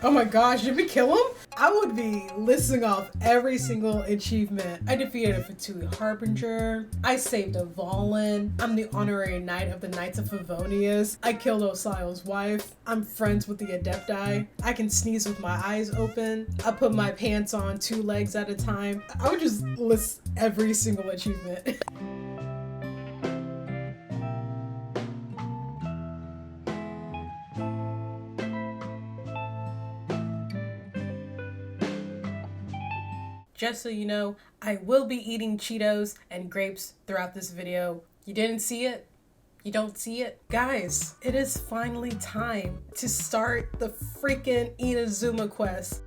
Oh my gosh, did we kill him? I would be listing off every single achievement. I defeated a Fatui Harbinger. I saved a Valen. I'm the honorary knight of the Knights of Favonius. I killed Osial's wife. I'm friends with the Adepti. I can sneeze with my eyes open. I put my pants on 2 legs at a time. I would just list every single achievement. Just so you know, I will be eating Cheetos and grapes throughout this video. You didn't see it? You don't see it? Guys, it is finally time to start the freaking Inazuma quest.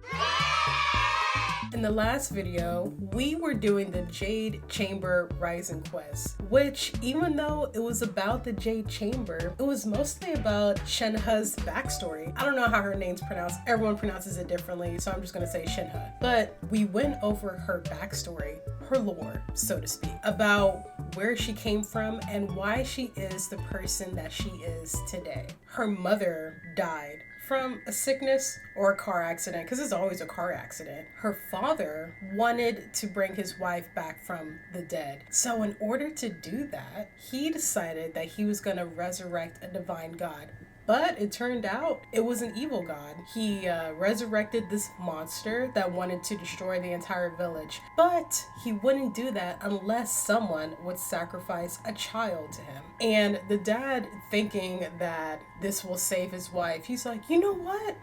In the last video, we were doing the Jade Chamber Rising quest, which even though it was about the Jade Chamber, it was mostly about Shenhe's backstory. I don't know how her name's pronounced. Everyone pronounces it differently, so I'm just gonna say Shenhe. But we went over her backstory, her lore, so to speak, about where she came from and why she is the person that she is today. Her mother died from a sickness or a car accident, because it's always a car accident. Her father wanted to bring his wife back from the dead. So in order to do that, he decided that he was going to resurrect a divine god. But it turned out it was an evil god. He resurrected this monster that wanted to destroy the entire village. But he wouldn't do that unless someone would sacrifice a child to him. And the dad, thinking that this will save his wife, he's like, you know what?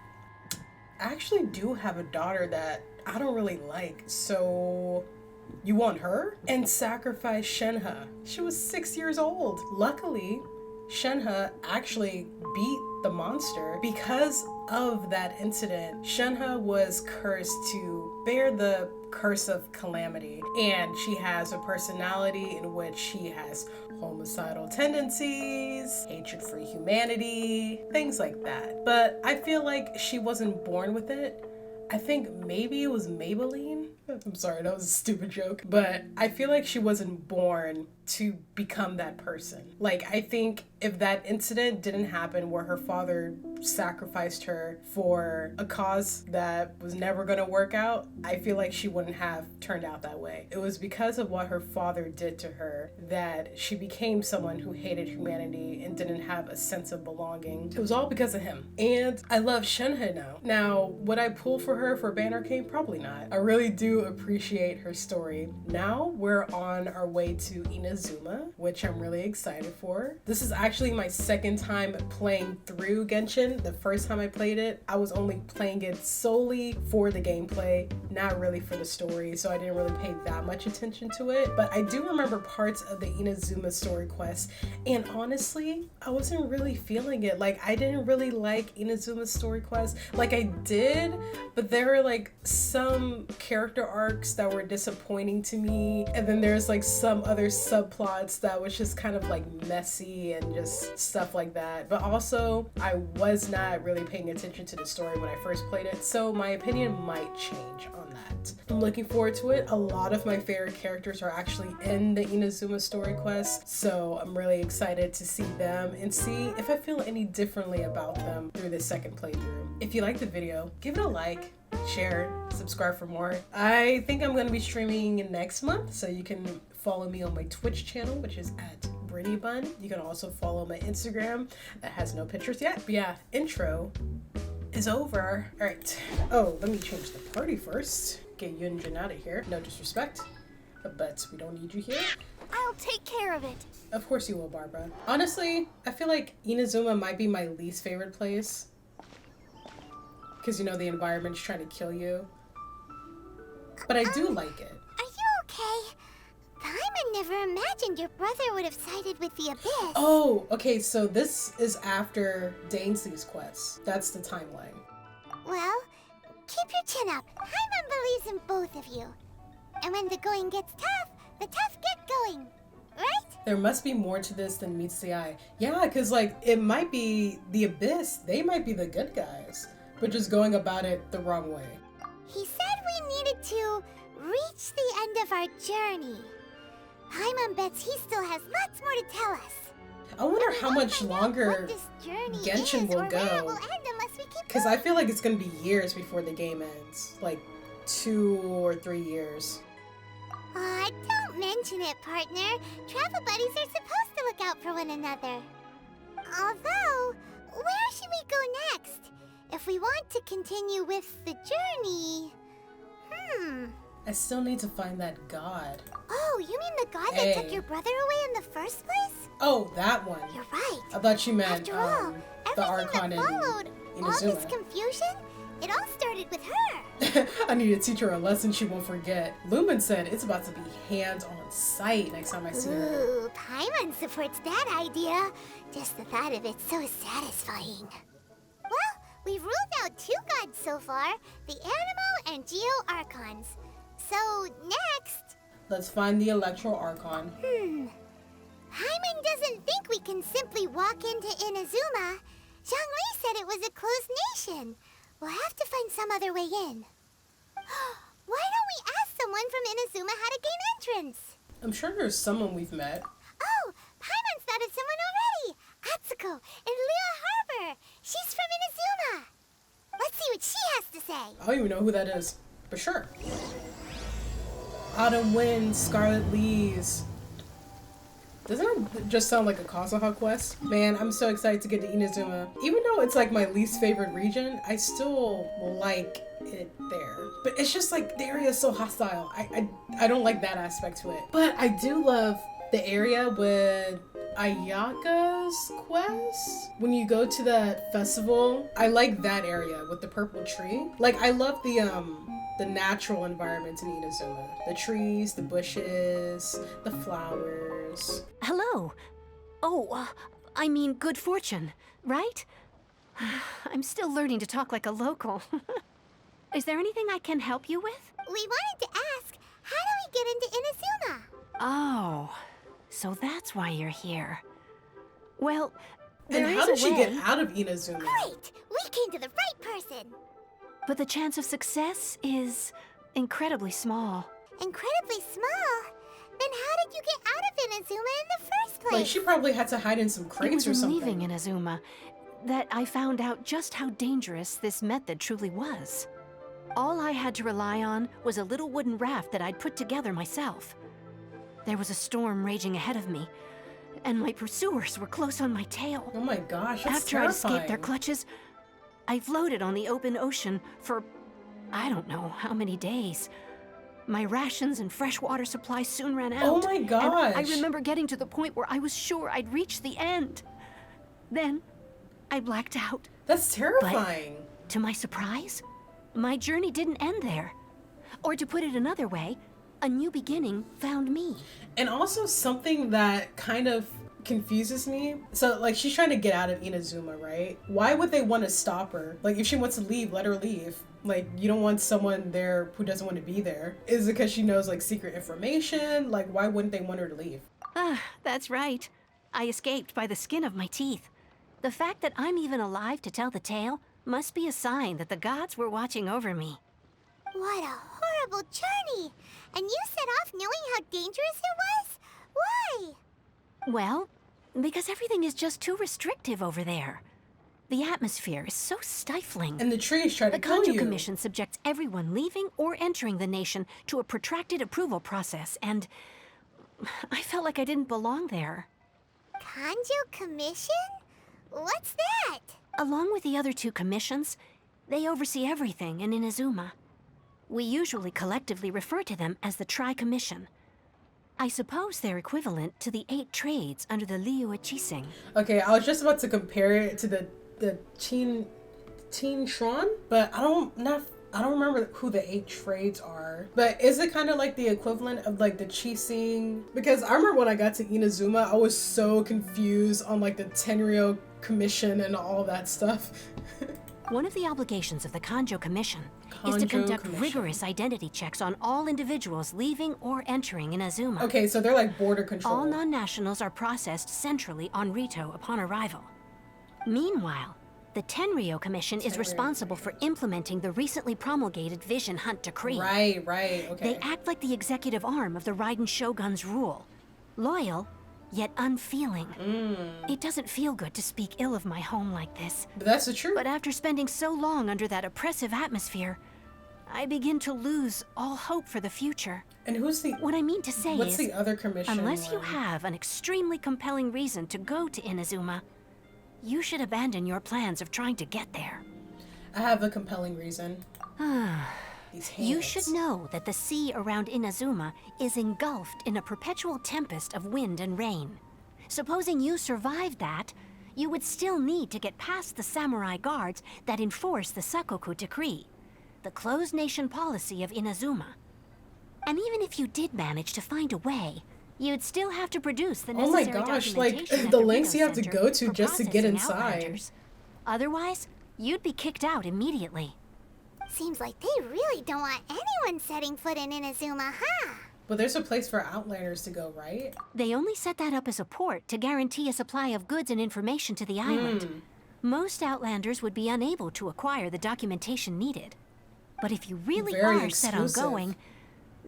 I actually do have a daughter that I don't really like, so you want her? And sacrifice Shenhe. She was 6 years old. Luckily, Shenhe actually beat the monster. Because of that incident, Shenhe was cursed to bear the curse of calamity, and she has a personality in which she has homicidal tendencies, hatred for humanity, things like that. But I feel like she wasn't born with it. I think maybe it was Maybelline. I'm sorry, that was a stupid joke. But I feel like she wasn't born to become that person. Like, I think if that incident didn't happen where her father sacrificed her for a cause that was never going to work out, I feel like she wouldn't have turned out that way. It was because of what her father did to her that she became someone who hated humanity and didn't have a sense of belonging. It was all because of him. And I love Shenhe now. Now, would I pull for her for Banner King? Probably not. I really do appreciate her story. Now we're on our way to Inazuma, which I'm really excited for. This is actually my second time playing through Genshin. The first time I played it, I was only playing it solely for the gameplay, not really for the story, so I didn't really pay that much attention to it. But I do remember parts of the Inazuma story quest, and honestly, I wasn't really feeling it. Like, I didn't really like Inazuma's story quest. Like, I did, but there were like some character arcs that were disappointing to me, and then there's like some other subplots that was just kind of like messy and just stuff like that. But also, I was not really paying attention to the story when I first played it, so my opinion might change on that. I'm looking forward to it. A lot of my favorite characters are actually in the Inazuma story quest, so I'm really excited to see them and see if I feel any differently about them through this second playthrough. If you liked the video, give it a like, share, subscribe for more. I think I'm going to be streaming next month, so you can follow me on my Twitch channel, which is at BRINN. You can also follow my Instagram that has no pictures yet. But yeah, intro is over. All right. Oh, let me change the party first. Get Yunjin out of here. No disrespect, but we don't need you here. I'll take care of it. Of course you will, Barbara. Honestly, I feel like Inazuma might be my least favorite place. Because, you know, the environment's trying to kill you. But I do like it. Are you okay? Paimon never imagined your brother would have sided with the Abyss. Oh, okay, so this is after Dainsley's quest. That's the timeline. Well, keep your chin up. Paimon believes in both of you. And when the going gets tough, the tough get going. Right? There must be more to this than meets the eye. Yeah, because, like, it might be the Abyss. They might be the good guys, but just going about it the wrong way. He said we needed to reach the end of our journey. Paimon bets he still has lots more to tell us. I wonder how much longer Genshin will go. Because I feel like it's going to be years before the game ends. Like 2 or 3 years. Don't mention it, partner. Travel buddies are supposed to look out for one another. Although, where should we go next? If we want to continue with the journey... I still need to find that god. Oh, you mean the god that took your brother away in the first place? Oh, that one. You're right. I thought you meant After all, the Archon everything that followed, in all Inazuma. this confusion, it all started with her. I need to teach her a lesson she won't forget. Lumen said it's about to be hands-on sight next time I see her. Ooh, Paimon supports that idea. Just the thought of it's so satisfying. Well, we've ruled out 2 gods so far, the Animo and Geo Archons. So, next... Let's find the Electro Archon. Paimon doesn't think we can simply walk into Inazuma. Zhongli said it was a closed nation. We'll have to find some other way in. Why don't we ask someone from Inazuma how to gain entrance? I'm sure there's someone we've met. Oh, Paimon's thought of someone already. Atsuko in Leo Harbor. She's from Inazuma. Let's see what she has to say. I don't even know who that is, but sure. Autumn Winds, Scarlet Leaves. Doesn't it just sound like a Kazuha quest? Man, I'm so excited to get to Inazuma. Even though it's like my least favorite region, I still like it there. But it's just like the area is so hostile. I don't like that aspect to it. But I do love the area with Ayaka's quest. When you go to that festival, I like that area with the purple tree. Like I love the natural environments in Inazuma. The trees, the bushes, the flowers. Hello. Oh, I mean good fortune, right? I'm still learning to talk like a local. Is there anything I can help you with? We wanted to ask, how do we get into Inazuma? Oh, so that's why you're here. Well, there And is how did a she way, get out of Inazuma? Great! We came to the right person. but the chance of success is incredibly small. Incredibly small? Then how did you get out of Inazuma in the first place? Like she probably had to hide in some It crates was or in something. leaving Inazuma that I found out just how dangerous this method truly was. All I had to rely on was a little wooden raft that I'd put together myself. There was a storm raging ahead of me, and my pursuers were close on my tail. Oh my gosh, that's After I'd escaped their terrifying. clutches, I floated on the open ocean for I don't know how many days. My rations and fresh water supply soon ran out. Oh my And gosh. I remember getting to the point where I was sure I'd reached the end. Then I blacked out. That's terrifying. To my surprise, my journey didn't end there. Or to put it another way, a new beginning found me. And also something that kind of confuses me. So like she's trying to get out of Inazuma, right? Why would they want to stop her? Like if she wants to leave, let her leave. Like you don't want someone there who doesn't want to be there. Is it because she knows like secret information? Like why wouldn't they want her to leave? Ah, that's right. I escaped by the skin of my teeth. The fact that I'm even alive to tell the tale must be a sign that the gods were watching over me. What a horrible journey! And you set off knowing how dangerous it was? Why? Well, because everything is just too restrictive over there. The atmosphere is so stifling. And the trees try to The kill Kanjo you. Commission subjects everyone leaving or entering the nation to a protracted approval process, and I felt like I didn't belong there. Kanjo Commission? What's that? Along with the other 2 commissions, they oversee everything in Inazuma. We usually collectively refer to them as the Tri-Commission. I suppose they're equivalent to the 8 trades under the Liu Chising. Okay, I was just about to compare it to the Teen Tron, but I don't remember who the 8 trades are. But is it kind of like the equivalent of like the Chising? Because I remember when I got to Inazuma, I was so confused on like the Tenryou Commission and all that stuff. One of the obligations of the Kanjo Commission is to Kanjo conduct Commission. rigorous identity checks on all individuals leaving or entering Inazuma. Okay, so they're like border control. All non-nationals are processed centrally on Rito upon arrival. Meanwhile, the Tenryou Commission is Tenryou. responsible for implementing the recently promulgated Vision Hunt Decree. Right, okay. They act like the executive arm of the Raiden Shogun's rule. Loyal, yet unfeeling. It doesn't feel good to speak ill of my home like this. But that's the truth. But after spending so long under that oppressive atmosphere, I begin to lose all hope for the future. And who's the... What I mean to say what's is, the other commission unless you one? have an extremely compelling reason to go to Inazuma, you should abandon your plans of trying to get there. I have a compelling reason. These hands. You should know that the sea around Inazuma is engulfed in a perpetual tempest of wind and rain. Supposing you survived that, you would still need to get past the samurai guards that enforce the Sakoku Decree, the closed nation policy of Inazuma. And even if you did manage to find a way, you'd still have to produce the Oh my necessary gosh, like, documentation at the the lengths you have to Center go to for just to get processing inside. Outlanders. Otherwise, you'd be kicked out immediately. Seems like they really don't want anyone setting foot in Inazuma, huh? But there's a place for Outlanders to go, right? They only set that up as a port to guarantee a supply of goods and information to the island. Most Outlanders would be unable to acquire the documentation needed. But if you really Very are set on exclusive. going,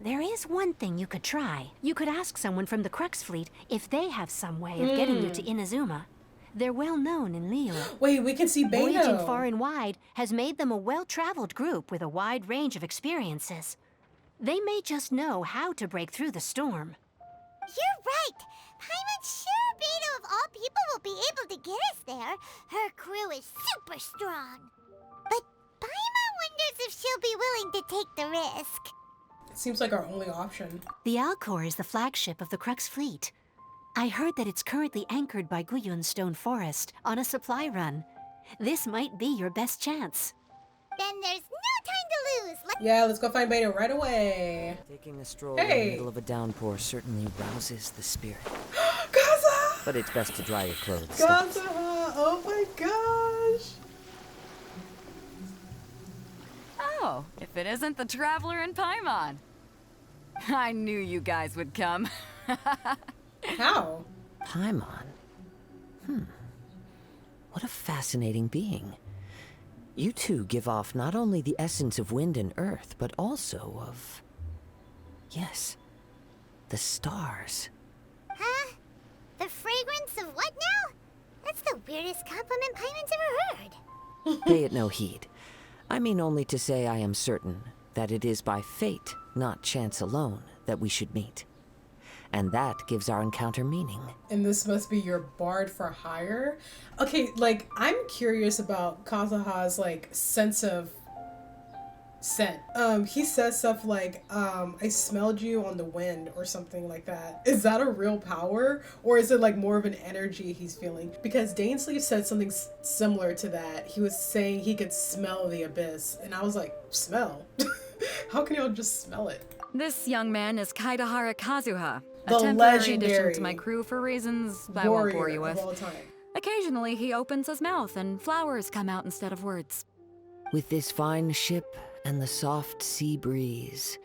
there is one thing you could try. You could ask someone from the Crux fleet if they have some way of getting you to Inazuma. They're well known in Liyue. Wait, we can see Voyaging Beto. far and wide has made them a well-traveled group with a wide range of experiences. They may just know how to break through the storm. You're right. Paimon's sure Beto of all people will be able to get us there. Her crew is super strong. But Paimon wonders if she'll be willing to take the risk. It seems like our only option. The Alcor is the flagship of the Crux fleet. I heard that it's currently anchored by Guyun Stone Forest on a supply run. This might be your best chance. Then there's no time to lose. Yeah, let's go find Beto right away. Taking a stroll in Hey. the middle of a downpour certainly rouses the spirit. Kaza! But it's best to dry your clothes. Kazuha! Oh my gosh! Oh, if it isn't the Traveler in Paimon. I knew you guys would come. How? Paimon? What a fascinating being. You two give off not only the essence of wind and earth, but also of... yes, the stars. Huh? The fragrance of what now? That's the weirdest compliment Paimon's ever heard. Pay it no heed. I mean only to say I am certain that it is by fate, not chance alone, that we should meet. And that gives our encounter meaning. And this must be your bard for hire? Okay, like, I'm curious about KAZUHA'S, like, sense of scent. He says stuff like, I smelled you on the wind or something like that. Is that a real power? Or is it, like, more of an energy he's feeling? Because Dainsleif said something similar to that. He was saying he could smell the abyss. And I was like, smell? How can y'all just smell it? This young man is Kaidahara Kazuha, a The temporary legendary addition to my crew for reasons I won't bore you warrior of with. all time. Occasionally, he opens his mouth and flowers come out instead of words. With this fine ship and the soft sea breeze,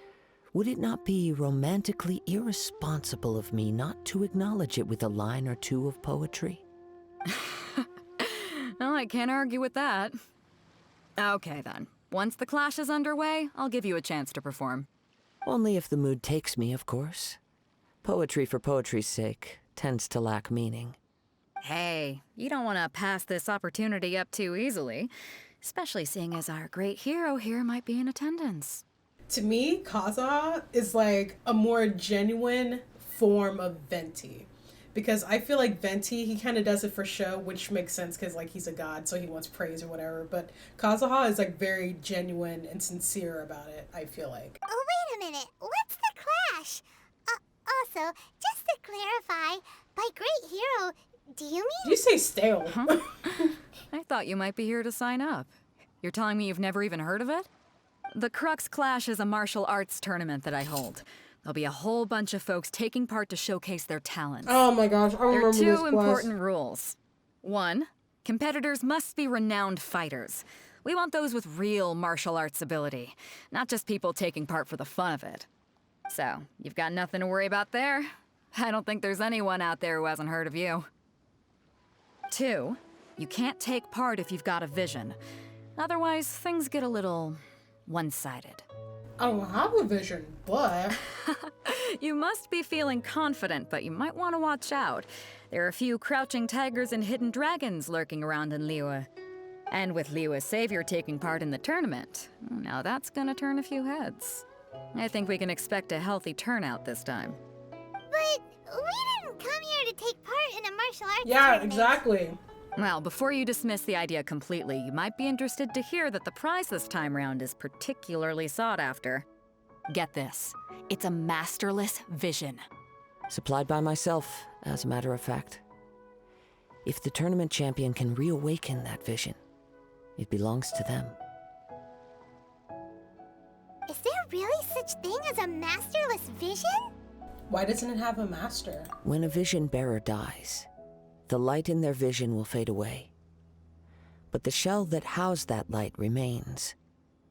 would it not be romantically irresponsible of me not to acknowledge it with a line or two of poetry? Well, I can't argue with that. Okay, then. Once the clash is underway, I'll give you a chance to perform. Only if the mood takes me, of course. Poetry for poetry's sake tends to lack meaning. Hey, you don't want to pass this opportunity up too easily, especially seeing as our great hero here might be in attendance. To me, KAZUHA is like a more genuine form of Venti. Because I feel like Venti, he kind of does it for show, which makes sense because like he's a god, so he wants praise or whatever. But KAZUHA is like very genuine and sincere about it, I feel like. Oh, wait a minute. What's the clash? Also, just to clarify, by great hero, do you mean... Did you say stale? I thought you might be here to sign up. You're telling me you've never even heard of it? The Crux Clash is a martial arts tournament that I hold. There'll be a whole bunch of folks taking part to showcase their talents. Oh my gosh, I There remember are this two class. important rules. One, competitors must be renowned fighters. We want those with real martial arts ability, not just people taking part for the fun of it. So, you've got nothing to worry about there. I don't think there's anyone out there who hasn't heard of you. Two, you can't take part if you've got a vision. Otherwise, things get a little one-sided. I don't have a vision, but... You must be feeling confident, but you might want to watch out. There are a few crouching tigers and hidden dragons lurking around in Liyue. And with Liyue's savior taking part in the tournament, now that's gonna turn a few heads. I think we can expect a healthy turnout this time. But we didn't come here to take part in a martial arts Yeah, tournament. exactly. Well, before you dismiss the idea completely, you might be interested to hear that the prize this time round is particularly sought after. Get this. It's a masterless vision. Supplied by myself, as a matter of fact. If the tournament champion can reawaken that vision, it belongs to them. Is there really such thing as a masterless vision? Why doesn't it have a master? When a vision bearer dies, the light in their vision will fade away. But the shell that housed that light remains.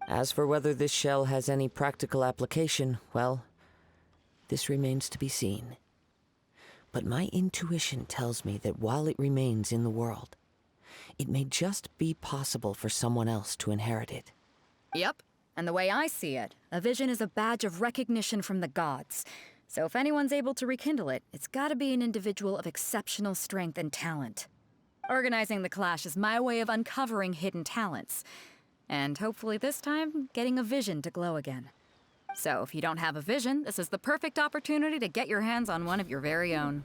As for whether this shell has any practical application, well, this remains to be seen. But my intuition tells me that while it remains in the world, it may just be possible for someone else to inherit it. Yep. And the way I see it, a vision is a badge of recognition from the gods. So if anyone's able to rekindle it, it's gotta be an individual of exceptional strength and talent. Organizing the clash is my way of uncovering hidden talents. And hopefully this time, getting a vision to glow again. So if you don't have a vision, this is the perfect opportunity to get your hands on one of your very own.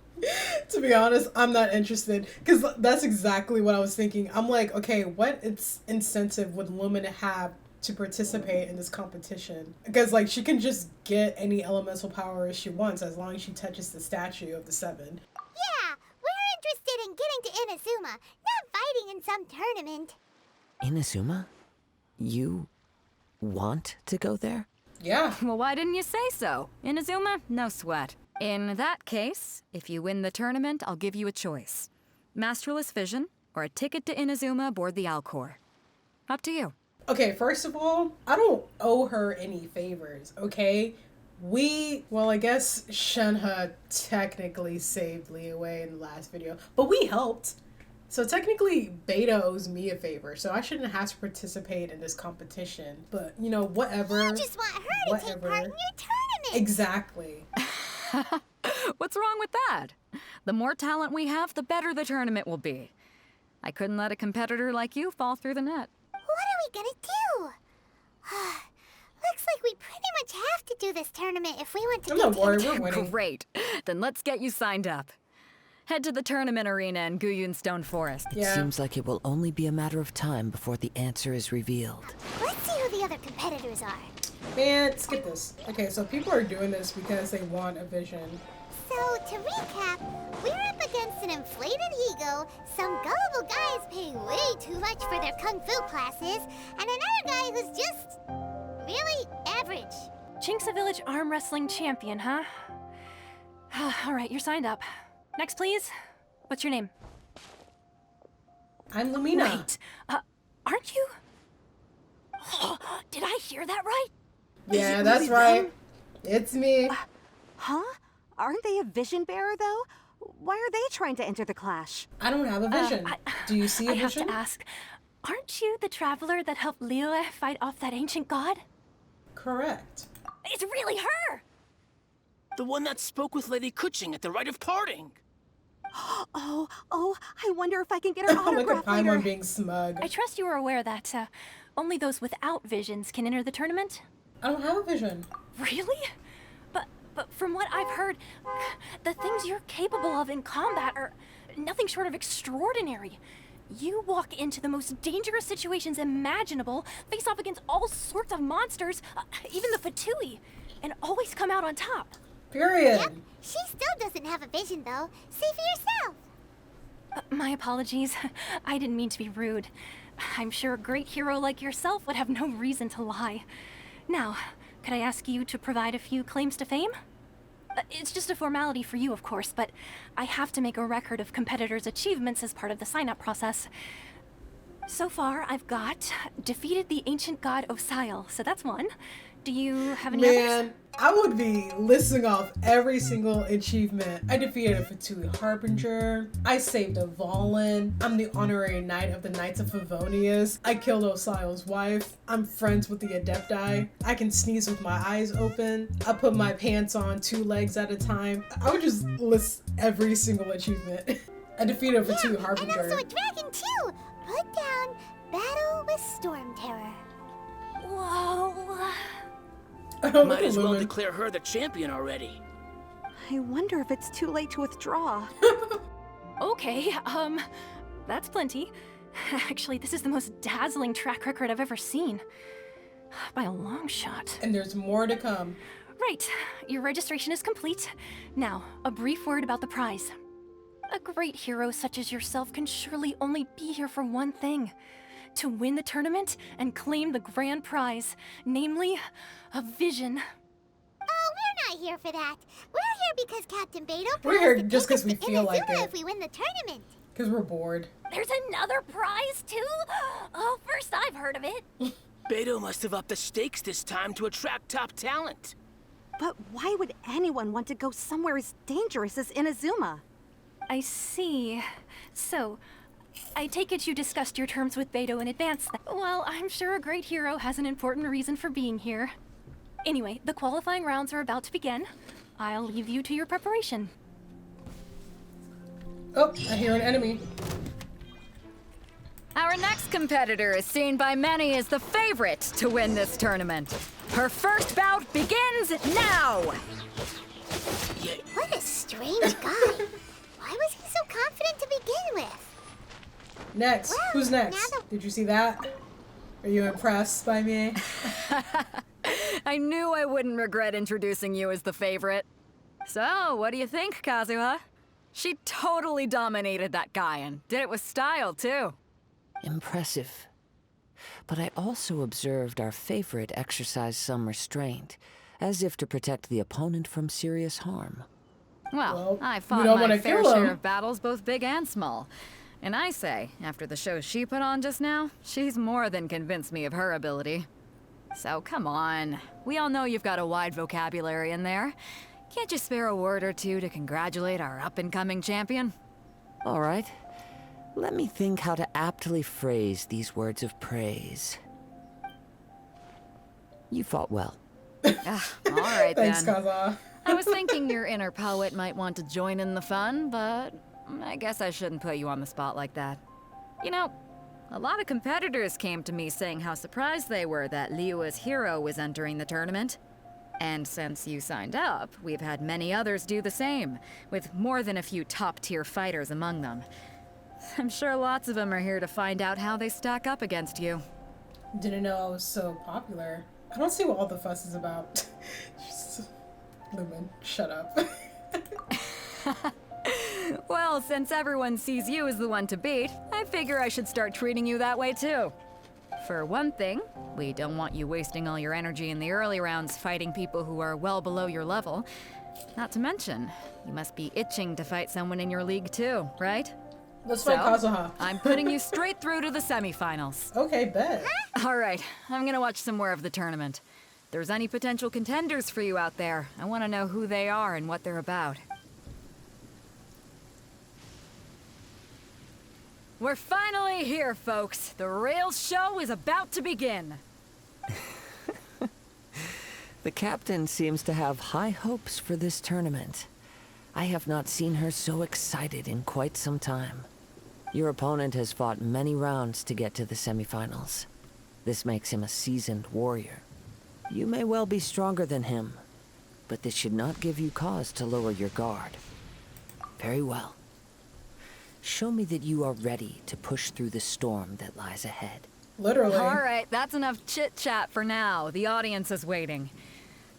To be honest, I'm not interested, because that's exactly what I was thinking. I'm like, okay, what incentive would Lumina have to participate in this competition? Because like she can just get any elemental power she wants as long as she touches the statue of the seven. Yeah, we're interested in getting to Inazuma, not fighting in some tournament. Inazuma? You want to go there? Yeah. Well, why didn't you say so? Inazuma? No sweat. In that case, if you win the tournament, I'll give you a choice. Masterless Vision, or a ticket to Inazuma aboard the Alcor. Up to you. Okay, first of all, I don't owe her any favors, okay? Well, I guess Shenhe technically saved Liyue in the last video, but we helped. So technically, Beta owes me a favor, so I shouldn't have to participate in this competition. But, you know, whatever. You just want her to take part in your tournament. Exactly. What's wrong with that? The more talent we have, the better the tournament will be. I couldn't let a competitor like you fall through the net. What are we gonna do? Looks like we pretty much have to do this tournament if we want to I'm get not to worried, we're winning. Great. Then let's get you signed up. Head to the tournament arena in Guyun Stone Forest. It seems like it will only be a matter of time before the answer is revealed. Let's see who the other competitors are. Man, skip this. Okay, so people are doing this because they want a vision. So, to recap, we're up against an inflated ego, some gullible guys paying way too much for their kung fu classes, and another guy who's just really average. Jinxa Village arm wrestling champion, huh? All right, you're signed up. Next, please. What's your name? I'm Lumina. Wait, aren't you? Did I hear that right? Yeah, that's right. It's me. Huh? Aren't they a vision bearer, though? Why are they trying to enter the clash? I don't have a vision. Do you see a I have vision? to ask, aren't you the traveler that helped Liyue fight off that ancient god? Correct. It's really her! The one that spoke with Lady Kuching at the rite of parting. Oh, I wonder if I can get her Look at autograph Paimon later. being smug. I trust you are aware that only those without visions can enter the tournament? I don't have a vision. Really? But from what I've heard, the things you're capable of in combat are nothing short of extraordinary. You walk into the most dangerous situations imaginable, face off against all sorts of monsters, even the Fatui, and always come out on top. Period. Yep, she still doesn't have a vision, though. See for yourself. My apologies. I didn't mean to be rude. I'm sure a great hero like yourself would have no reason to lie. Now, could I ask you to provide a few claims to fame? It's just a formality for you, of course, but I have to make a record of competitors' achievements as part of the sign-up process. So far, I've got defeated the ancient god Osile, so that's one. Do you have any others? Man, I would be listing off every single achievement. I defeated a Fatui Harbinger. I saved a Valen. I'm the honorary knight of the Knights of Favonius. I killed Osile's wife. I'm friends with the Adepti. I can sneeze with my eyes open. I put my pants on 2 legs at a time. I would just list every single achievement. I defeated a Fatui Harbinger. And also a dragon too! Put down Battle with Storm Terror. Whoa. Might as well declare her the champion already. I wonder if it's too late to withdraw. Okay, that's plenty. Actually, this is the most dazzling track record I've ever seen. By a long shot. And there's more to come. Right, your registration is complete. Now, a brief word about the prize. A great hero such as yourself can surely only be here for one thing. To win the tournament and claim the grand prize, namely, a vision. Oh, we're not here for that. We're here because Captain Beto We're here promised to just take 'cause us we to feel like Inazuma it. if we win the tournament. Because we're bored. There's another prize, too? Oh, first I've heard of it. Beto must have upped the stakes this time to attract top talent. But why would anyone want to go somewhere as dangerous as Inazuma? I see. So, I take it you discussed your terms with Beto in advance then. Well, I'm sure a great hero has an important reason for being here. Anyway, the qualifying rounds are about to begin. I'll leave you to your preparation. Oh, I hear an enemy. Our next competitor is seen by many as the favorite to win this tournament. Her first bout begins now! What a strange guy. Why was he so confident to begin with? Next. Well, Who's next? now Did you see that? Are you impressed by me? I knew I wouldn't regret introducing you as the favorite. So, what do you think, Kazuha? She totally dominated that guy and did it with style, too. Impressive. But I also observed our favorite exercise some restraint, as if to protect the opponent from serious harm. Well, I you fought don't my wanna fair kill him. share of battles, both big and small. And I say, after the show she put on just now, she's more than convinced me of her ability. So come on. We all know you've got a wide vocabulary in there. Can't you spare a word or two to congratulate our up-and-coming champion? All right. Let me think how to aptly phrase these words of praise. You fought well. All right, Thanks, then. Kaza. I was thinking your inner poet might want to join in the fun, but I guess I shouldn't put you on the spot like that. You know, a lot of competitors came to me saying how surprised they were that Liyue's hero was entering the tournament. And since you signed up, we've had many others do the same, with more than a few top-tier fighters among them. I'm sure lots of them are here to find out how they stack up against you. Didn't know I was so popular. I don't see what all the fuss is about. Just... Lumen, shut up. Well, since everyone sees you as the one to beat, I figure I should start treating you that way too. For one thing, we don't want you wasting all your energy in the early rounds fighting people who are well below your level. Not to mention, you must be itching to fight someone in your league too, right? Let's So, fight Kazuha. I'm putting you straight through to the semifinals. Okay, bet. All right, I'm gonna watch some more of the tournament. If there's any potential contenders for you out there, I want to know who they are and what they're about. We're finally here, folks. The real show is about to begin. The captain seems to have high hopes for this tournament. I have not seen her so excited in quite some time. Your opponent has fought many rounds to get to the semifinals. This makes him a seasoned warrior. You may well be stronger than him, but this should not give you cause to lower your guard. Very well. Show me that you are ready to push through the storm that lies ahead. Literally. All right, that's enough chit-chat for now. The audience is waiting.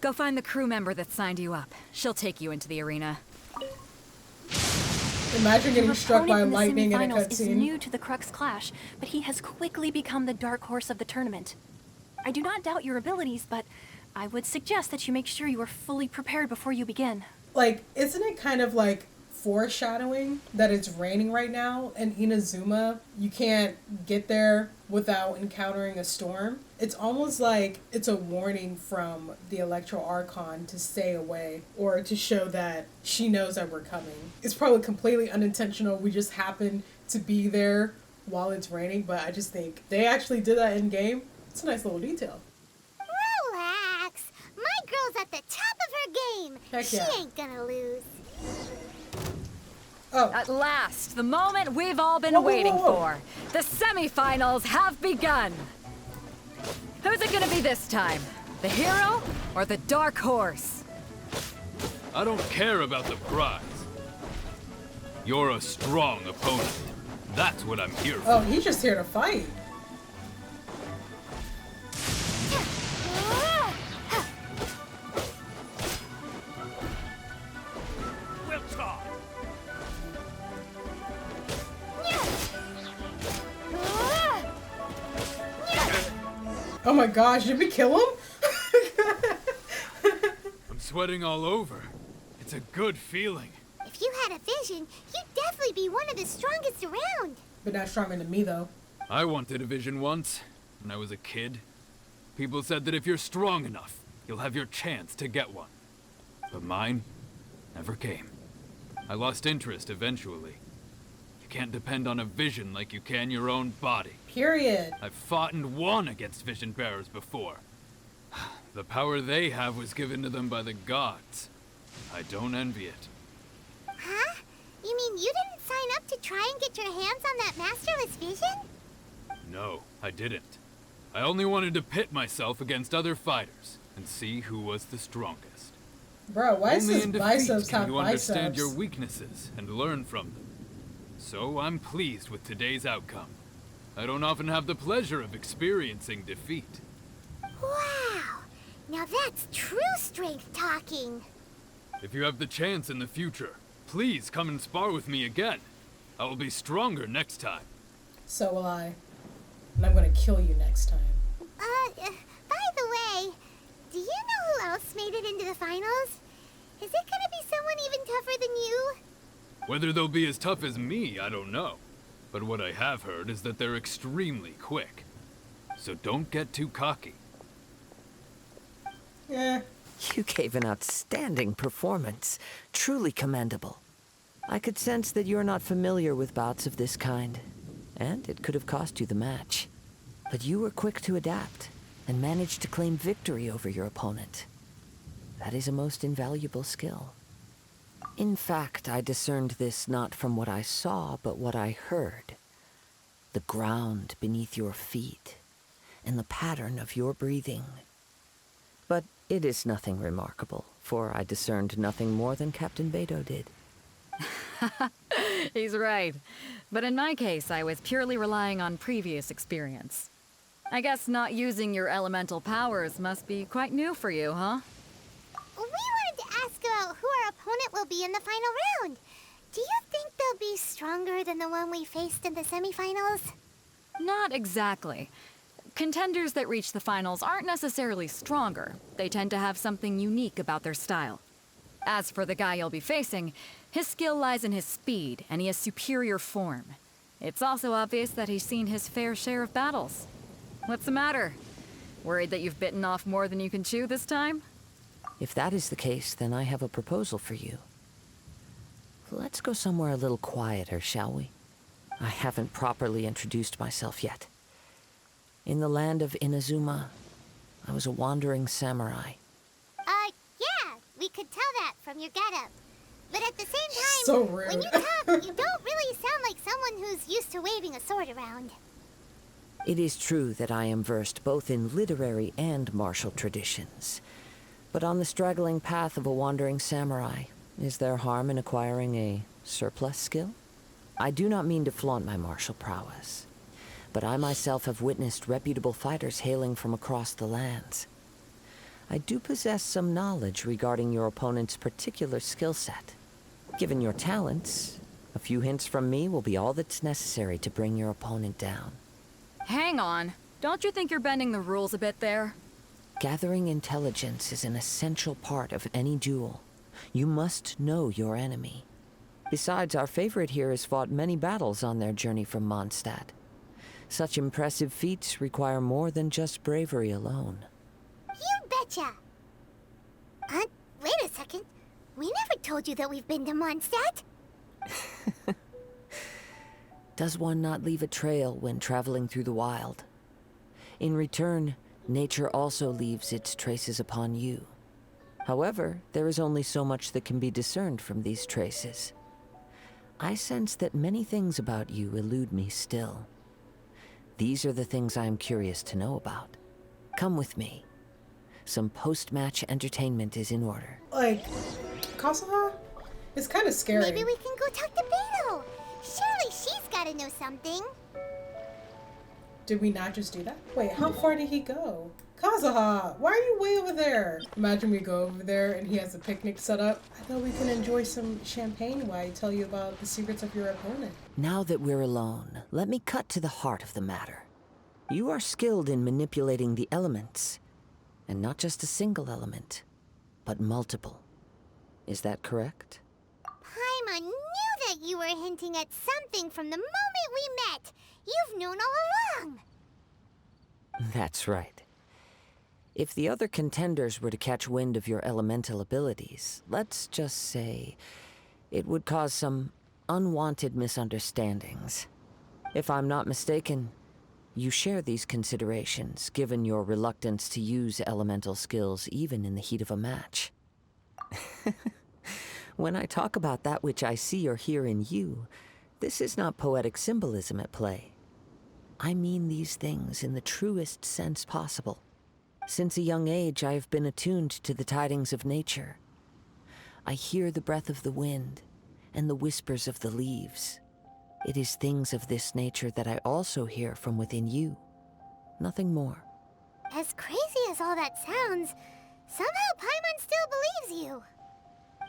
Go find the crew member that signed you up. She'll take you into the arena. Imagine getting Your struck by opponent in the lightning in a semifinals is cutscene. new to the Crux Clash, but he has quickly become the dark horse of the tournament. I do not doubt your abilities, but I would suggest that you make sure you are fully prepared before you begin. Like, isn't it kind of like foreshadowing that it's raining right now, and Inazuma, you can't get there without encountering a storm. It's almost like it's a warning from the Electro Archon to stay away, or to show that she knows that we're coming. It's probably completely unintentional. We just happen to be there while it's raining, but I just think they actually did that in game. It's a nice little detail. Relax. My girl's at the top of her game. Heck yeah. She ain't gonna lose. Oh. At last, the moment we've all been waiting for. The semifinals have begun. Who's it gonna be this time? The hero or the dark horse? I don't care about the prize. You're a strong opponent. That's what I'm here for. Oh, he's just here to fight. We'll talk. Oh my gosh, did we kill him? I'm sweating all over. It's a good feeling. If you had a vision, you'd definitely be one of the strongest around. But not stronger than me, though. I wanted a vision once, when I was a kid. People said that if you're strong enough, you'll have your chance to get one. But mine never came. I lost interest eventually. You can't depend on a vision like you can your own body. Period. I've fought and won against vision bearers before. The power they have was given to them by the gods. I don't envy it. Huh? You mean you didn't sign up to try and get your hands on that masterless vision? No, I didn't. I only wanted to pit myself against other fighters and see who was the strongest. Bro, why is Only this in defeat biceps can have you understand biceps? your weaknesses and learn from them. So I'm pleased with today's outcome. I don't often have the pleasure of experiencing defeat. Wow! Now that's true strength talking. If you have the chance in the future, please come and spar with me again. I will be stronger next time. So will I. And I'm gonna kill you next time. By the way, do you know who else made it into the finals? Is it gonna be someone even tougher than you? Whether they'll be as tough as me, I don't know. But what I have heard is that they're extremely quick. So don't get too cocky. Yeah. You gave an outstanding performance. Truly commendable. I could sense that you're not familiar with bouts of this kind, and it could have cost you the match. But you were quick to adapt, and managed to claim victory over your opponent. That is a most invaluable skill. In fact, I discerned this not from what I saw, but what I heard. The ground beneath your feet, and the pattern of your breathing. But it is nothing remarkable, for I discerned nothing more than Captain Beto did. He's right. But in my case, I was purely relying on previous experience. I guess not using your elemental powers must be quite new for you, huh? We wanted to ask about who our opponent will be in the final round. Do you think they'll be stronger than the one we faced in the semifinals? Not exactly. Contenders that reach the finals aren't necessarily stronger. They tend to have something unique about their style. As for the guy you'll be facing, his skill lies in his speed, and he has superior form. It's also obvious that he's seen his fair share of battles. What's the matter? Worried that you've bitten off more than you can chew this time? If that is the case, then I have a proposal for you. Let's go somewhere a little quieter, shall we? I haven't properly introduced myself yet. In the land of Inazuma, I was a wandering samurai. Yeah, we could tell that from your getup. But at the same time, So rude. when you talk, you don't really sound like someone who's used to waving a sword around. It is true that I am versed both in literary and martial traditions. But on the straggling path of a wandering samurai, is there harm in acquiring a surplus skill? I do not mean to flaunt my martial prowess, but I myself have witnessed reputable fighters hailing from across the lands. I do possess some knowledge regarding your opponent's particular skill set. Given your talents, a few hints from me will be all that's necessary to bring your opponent down. Hang on. Don't you think you're bending the rules a bit there? Gathering intelligence is an essential part of any duel. You must know your enemy. Besides, our favorite here has fought many battles on their journey from Mondstadt. Such impressive feats require more than just bravery alone. You betcha! Wait a second. We never told you that we've been to Mondstadt. Does one not leave a trail when traveling through the wild? In return, nature also leaves its traces upon you. However, there is only so much that can be discerned from these traces. I sense that many things about you elude me still. These are the things I am curious to know about. Come with me. Some post-match entertainment is in order. Like, Kazuha? It's kind of scary. Maybe we can go talk to Beto. Surely she's gotta know something. Did we not just do that? Wait, how far did he go? Kazuha, why are you way over there? Imagine we go over there and he has a picnic set up. I thought we can enjoy some champagne while I tell you about the secrets of your opponent. Now that we're alone, let me cut to the heart of the matter. You are skilled in manipulating the elements. And not just a single element, but multiple. Is that correct? Paimon knew that you were hinting at something from the moment we met. You've known all along. That's right. If the other contenders were to catch wind of your elemental abilities, let's just say, it would cause some unwanted misunderstandings. If I'm not mistaken, you share these considerations, given your reluctance to use elemental skills even in the heat of a match. When I talk about that which I see or hear in you, this is not poetic symbolism at play. I mean these things in the truest sense possible. Since a young age, I have been attuned to the tidings of nature. I hear the breath of the wind and the whispers of the leaves. It is things of this nature that I also hear from within you. Nothing more. As crazy as all that sounds, somehow Paimon still believes you.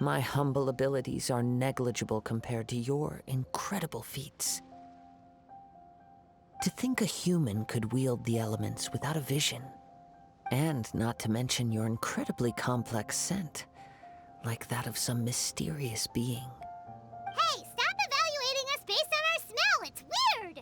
My humble abilities are negligible compared to your incredible feats. To think a human could wield the elements without a vision, and not to mention your incredibly complex scent, like that of some mysterious being. Hey, stop evaluating us based on our smell! It's weird!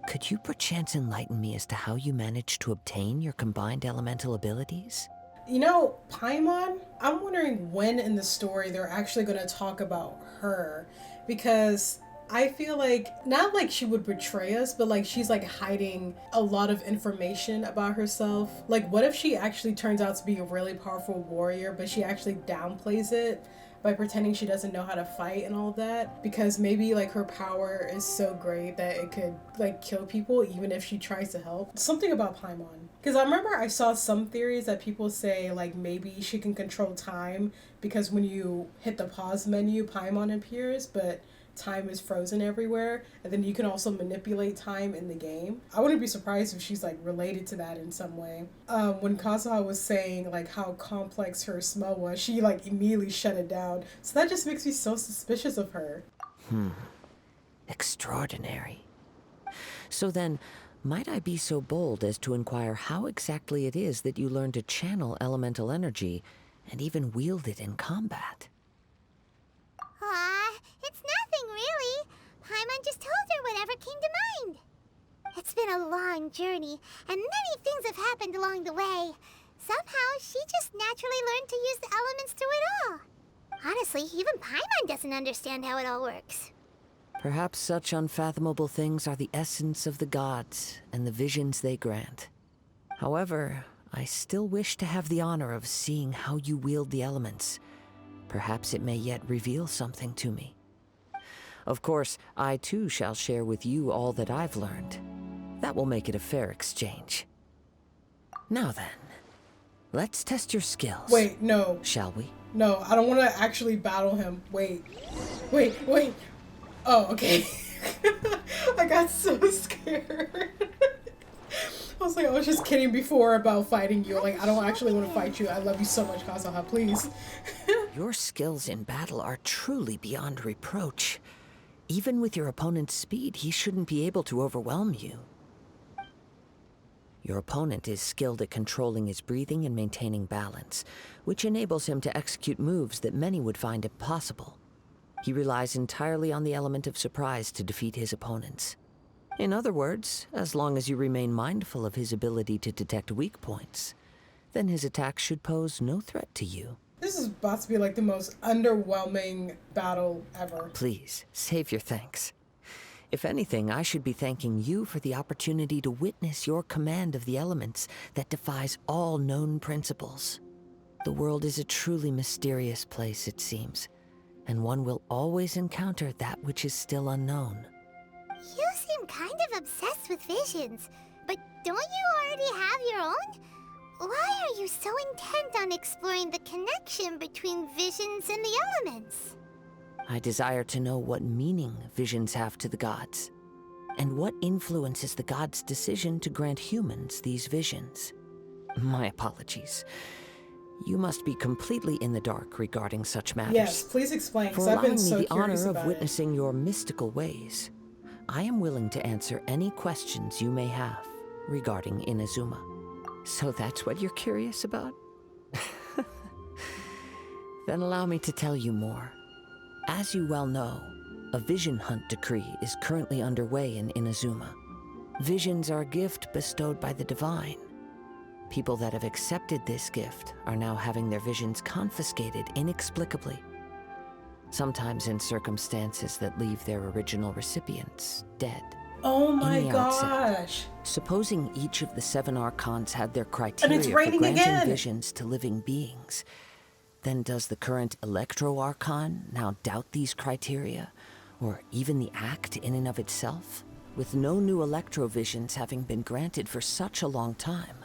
Could you perchance enlighten me as to how you managed to obtain your combined elemental abilities? You know, Paimon, I'm wondering when in the story they're actually going to talk about her, because I feel like, not like she would betray us, but like she's like hiding a lot of information about herself. Like, what if she actually turns out to be a really powerful warrior, but she actually downplays it by pretending she doesn't know how to fight and all that? Because maybe like her power is so great that it could like kill people even if she tries to help. Something about Paimon. Because I remember I saw some theories that people say like maybe she can control time because when you hit the pause menu, Paimon appears, but time is frozen everywhere, and then you can also manipulate time in the game. I wouldn't be surprised if she's like related to that in some way. When Kazuha was saying like how complex her smell was, she like immediately shut it down. So that just makes me so suspicious of her. Extraordinary. So then, might I be so bold as to inquire how exactly it is that you learn to channel elemental energy and even wield it in combat? Aw, it's nothing really. Paimon just told her whatever came to mind. It's been a long journey, and many things have happened along the way. Somehow, she just naturally learned to use the elements through it all. Honestly, even Paimon doesn't understand how it all works. Perhaps such unfathomable things are the essence of the gods and the visions they grant. However, I still wish to have the honor of seeing how you wield the elements. Perhaps it may yet reveal something to me. Of course, I too shall share with you all that I've learned. That will make it a fair exchange. Now then, let's test your skills. Wait, no. Shall we? No, I don't want to actually battle him. Wait. Oh, okay. I got so scared. I was like, I was just kidding before about fighting you. Like, I don't actually want to fight you. I love you so much, Kazuha, please. Your skills in battle are truly beyond reproach. Even with your opponent's speed, he shouldn't be able to overwhelm you. Your opponent is skilled at controlling his breathing and maintaining balance, which enables him to execute moves that many would find impossible. He relies entirely on the element of surprise to defeat his opponents. In other words, as long as you remain mindful of his ability to detect weak points, then his attacks should pose no threat to you. This is about to be like the most underwhelming battle ever. Please, save your thanks. If anything, I should be thanking you for the opportunity to witness your command of the elements that defies all known principles. The world is a truly mysterious place, it seems, and one will always encounter that which is still unknown. You seem kind of obsessed with visions, but don't you already have your own? Why are you so intent on exploring the connection between visions and the elements? I desire to know what meaning visions have to the gods, and what influences the gods' decision to grant humans these visions. My apologies. You must be completely in the dark regarding such matters. Yes, please explain, For because I've been allowing me so the curious honor of about witnessing your mystical ways, I am willing to answer any questions you may have regarding Inazuma. So that's what you're curious about? Then allow me to tell you more. As you well know, a vision hunt decree is currently underway in Inazuma. Visions are a gift bestowed by the divine. People that have accepted this gift are now having their visions confiscated inexplicably. Sometimes in circumstances that leave their original recipients dead. Oh my In the outset, gosh. supposing each of the 7 archons had their criteria for raining granting again. visions to living beings, then does the current Electro-Archon now doubt these criteria, or even the act in and of itself? With no new Electro-visions having been granted for such a long time,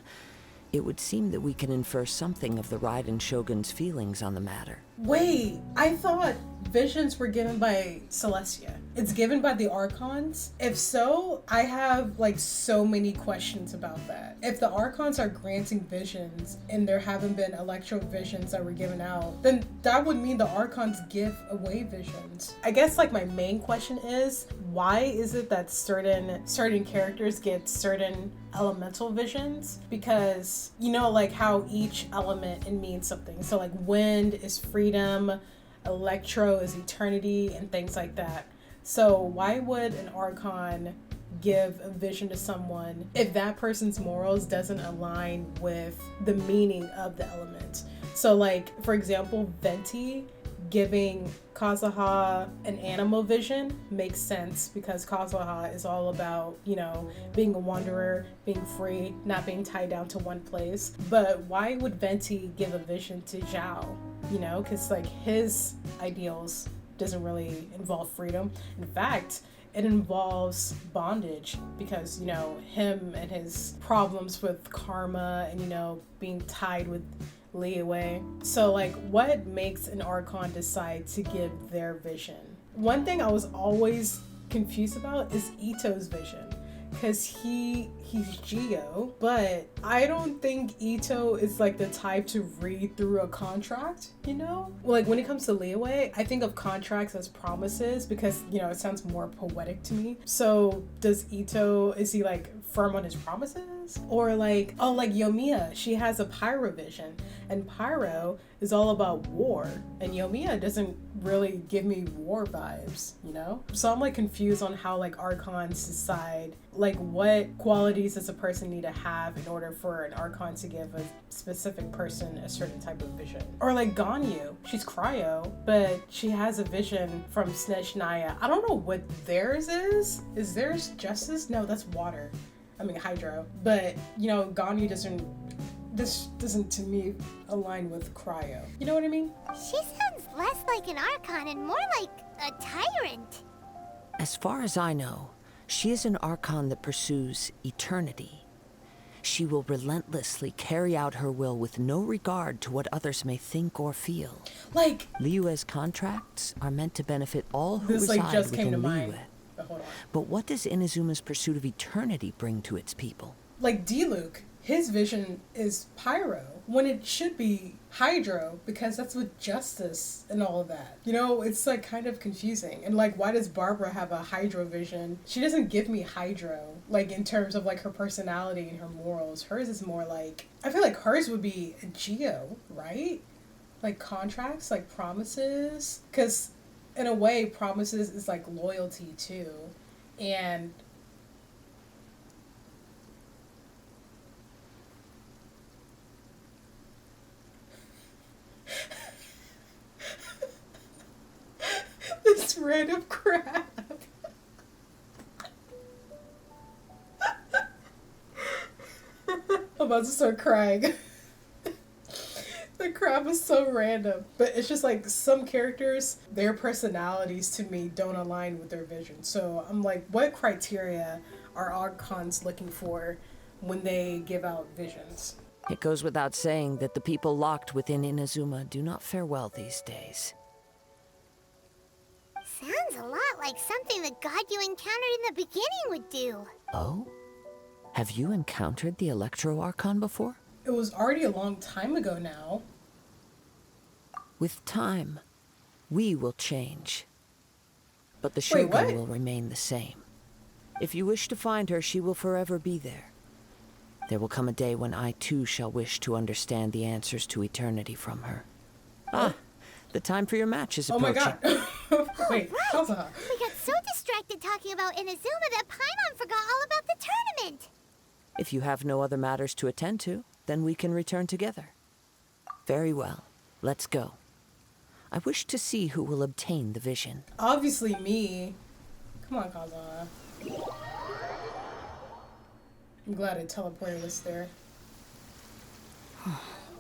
it would seem that we can infer something of the Raiden Shogun's feelings on the matter. Wait, I thought visions were given by Celestia. It's given by the Archons? If so, I have like so many questions about that. If the Archons are granting visions and there haven't been Electro visions that were given out, then that would mean the Archons give away visions. I guess like my main question is, why is it that certain characters get certain elemental visions? Because you know, like how each element, it means something. So like wind is freedom, electro is eternity, and things like that. So why would an Archon give a vision to someone if that person's morals doesn't align with the meaning of the element? So like, for example, Venti giving Kazuha an animal vision makes sense because Kazuha is all about, you know, being a wanderer, being free, not being tied down to one place. But why would Venti give a vision to Zhao? You know, because like his ideals doesn't really involve freedom. In fact, it involves bondage because, you know, him and his problems with karma and, you know, being tied with Liyue. So like, what makes an Archon decide to give their vision? One thing I was always confused about is Ito's vision, because he's Geo, but I don't think Ito is like the type to read through a contract, you know? Like when it comes to Liyue, I think of contracts as promises because, you know, it sounds more poetic to me. So does Ito, is he like firm on his promises? Or like, oh, like Yomiya, she has a Pyro vision, and Pyro is all about war, and Yomiya doesn't really give me war vibes, you know? So I'm like confused on how like Archons decide like what qualities does a person need to have in order for an Archon to give a specific person a certain type of vision. Or like Ganyu, she's Cryo, but she has a vision from Snezh Naya. I don't know what theirs is. Is theirs Justice? No, that's water. I mean Hydro. But you know, Ganyu doesn't to me align with Cryo. You know what I mean? She sounds less like an Archon and more like a tyrant. As far as I know, she is an Archon that pursues eternity. She will relentlessly carry out her will with no regard to what others may think or feel. Like, Liyue's contracts are meant to benefit all who this reside like just within came to Liyue. mind. But hold on. But what does Inazuma's pursuit of eternity bring to its people? Like Diluc, his vision is Pyro when it should be Hydro, because that's with justice and all of that. You know, it's like kind of confusing. And like, why does Barbara have a Hydro vision? She doesn't give me Hydro, like in terms of like her personality and her morals. Hers is more like, I feel like hers would be a Geo, right? Like contracts, like promises. Because in a way, promises is like loyalty too. And this random crab. I'm about to start crying. The crab is so random. But it's just like some characters, their personalities to me don't align with their vision. So I'm like, what criteria are archons looking for when they give out visions? It goes without saying that the people locked within Inazuma do not fare well these days. Sounds a lot like something the god you encountered in the beginning would do. Oh? Have you encountered the Electro Archon before? It was already a long time ago now. With time, we will change. But the Wait, what? Shogun will remain the same. If you wish to find her, she will forever be there. There will come a day when I too shall wish to understand the answers to eternity from her. Ah, the time for your match is approaching. Oh my god. Wait, Kazuha. We got so distracted talking about Inazuma that Paimon forgot all about the tournament. If you have no other matters to attend to, then we can return together. Very well. Let's go. I wish to see who will obtain the vision. Obviously me. Come on, Kazuha. I'm glad I teleported us there.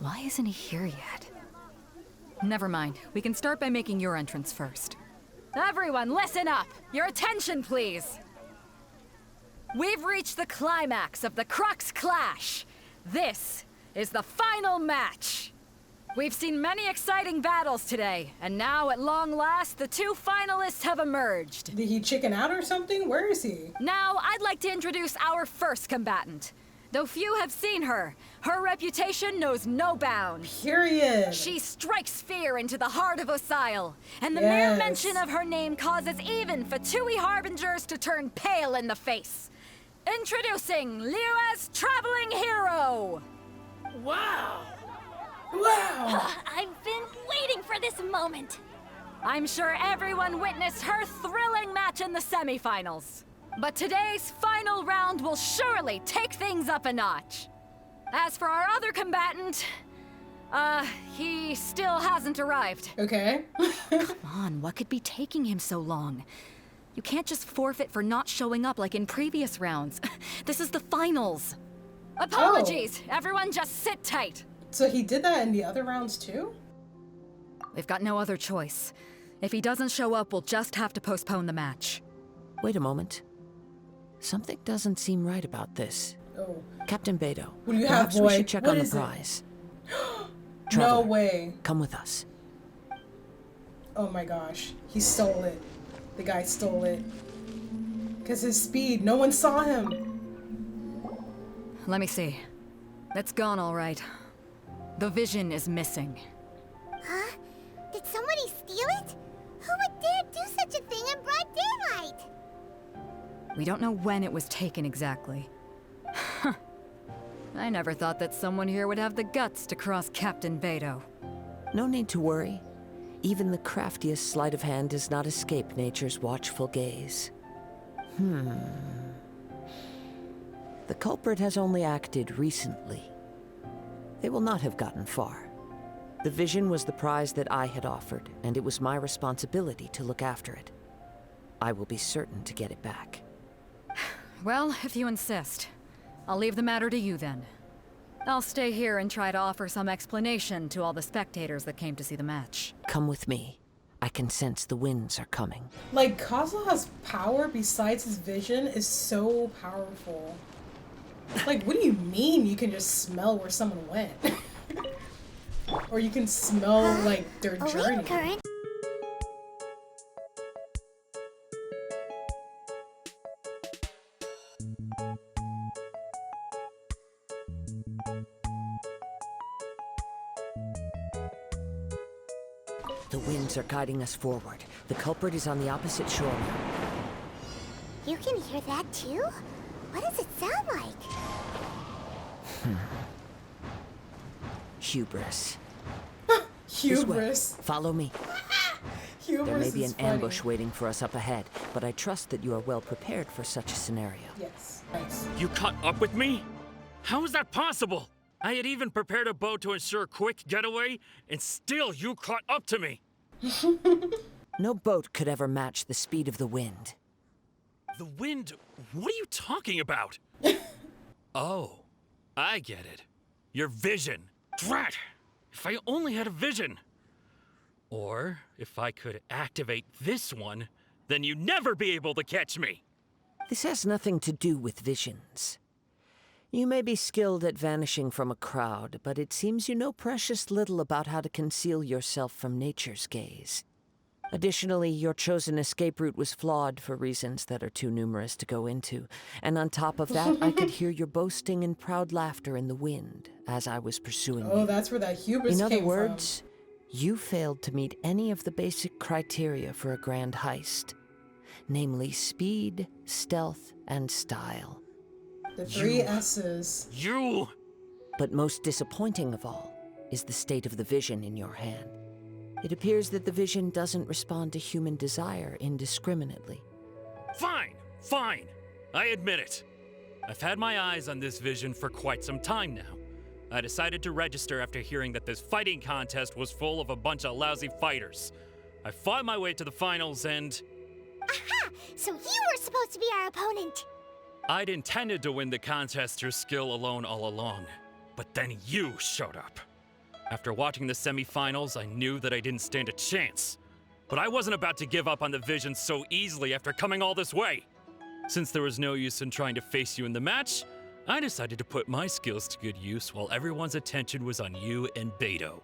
Why isn't he here yet? Never mind. We can start by making your entrance first. Everyone, listen up! Your attention, please! We've reached the climax of the Crux Clash. This is the final match. We've seen many exciting battles today, and now at long last, the two finalists have emerged. Did he chicken out or something? Where is he? Now, I'd like to introduce our first combatant. Though few have seen her, her reputation knows no bounds. Period. She strikes fear into the heart of Osile, and the mere mention of her name causes even Fatui Harbingers to turn pale in the face. Introducing Liyue's Traveling Hero! Wow! Wow! I've been waiting for this moment. I'm sure everyone witnessed her thrilling match in the semifinals. But today's final round will surely take things up a notch. As for our other combatant, he still hasn't arrived. Okay. Come on, what could be taking him so long? You can't just forfeit for not showing up like in previous rounds. This is the finals. Apologies, everyone just sit tight. So he did that in the other rounds too? We've got no other choice. If he doesn't show up, we'll just have to postpone the match. Wait a moment. Something doesn't seem right about this. Oh. Captain Beidou, What do you have, perhaps boy? we should check What on the is it? prize. No Traveler, way. come with us. Oh my gosh. He stole it. The guy stole it. Because his speed, no one saw him. Let me see. It's gone all right. The vision is missing. Huh? Did somebody steal it? Who would dare do such a thing in broad daylight? We don't know when it was taken exactly. I never thought that someone here would have the guts to cross Captain Beidou. No need to worry. Even the craftiest sleight of hand does not escape nature's watchful gaze. The culprit has only acted recently. They will not have gotten far. The vision was the prize that I had offered, and it was my responsibility to look after it. I will be certain to get it back. Well, if you insist, I'll leave the matter to you then. I'll stay here and try to offer some explanation to all the spectators that came to see the match. Come with me. I can sense the winds are coming. Like, Kazuha's power besides his vision is so powerful. Like, what do you mean you can just smell where someone went? Or you can smell, like, their A journey. wind current? The winds are guiding us forward. The culprit is on the opposite shore now. You can hear that too? What does it sound like? Hubris. This way. Hubris. Follow me. There may Hubris be is an funny. ambush waiting for us up ahead, but I trust that you are well prepared for such a scenario. Yes. Nice. You caught up with me? How is that possible? I had even prepared a boat to ensure a quick getaway, and still you caught up to me. No boat could ever match the speed of the wind. The wind? What are you talking about? Oh, I get it. Your vision. Drat! If I only had a vision. Or if I could activate this one, then you'd never be able to catch me. This has nothing to do with visions. You may be skilled at vanishing from a crowd, but it seems you know precious little about how to conceal yourself from nature's gaze. Additionally, your chosen escape route was flawed for reasons that are too numerous to go into. And on top of that, I could hear your boasting and proud laughter in the wind as I was pursuing Oh, you. that's where that hubris In came other words, you failed to meet any of the basic criteria for a grand heist. Namely, speed, stealth, and style. from. The three S's. You! But most disappointing of all is the state of the vision in your hand. It appears that the vision doesn't respond to human desire indiscriminately. Fine, fine. I admit it. I've had my eyes on this vision for quite some time now. I decided to register after hearing that this fighting contest was full of a bunch of lousy fighters. I fought my way to the finals and... Aha! So you were supposed to be our opponent. I'd intended to win the contest through skill alone all along. But then you showed up. After watching the semifinals, I knew that I didn't stand a chance. But I wasn't about to give up on the vision so easily after coming all this way. Since there was no use in trying to face you in the match, I decided to put my skills to good use while everyone's attention was on you and Beto.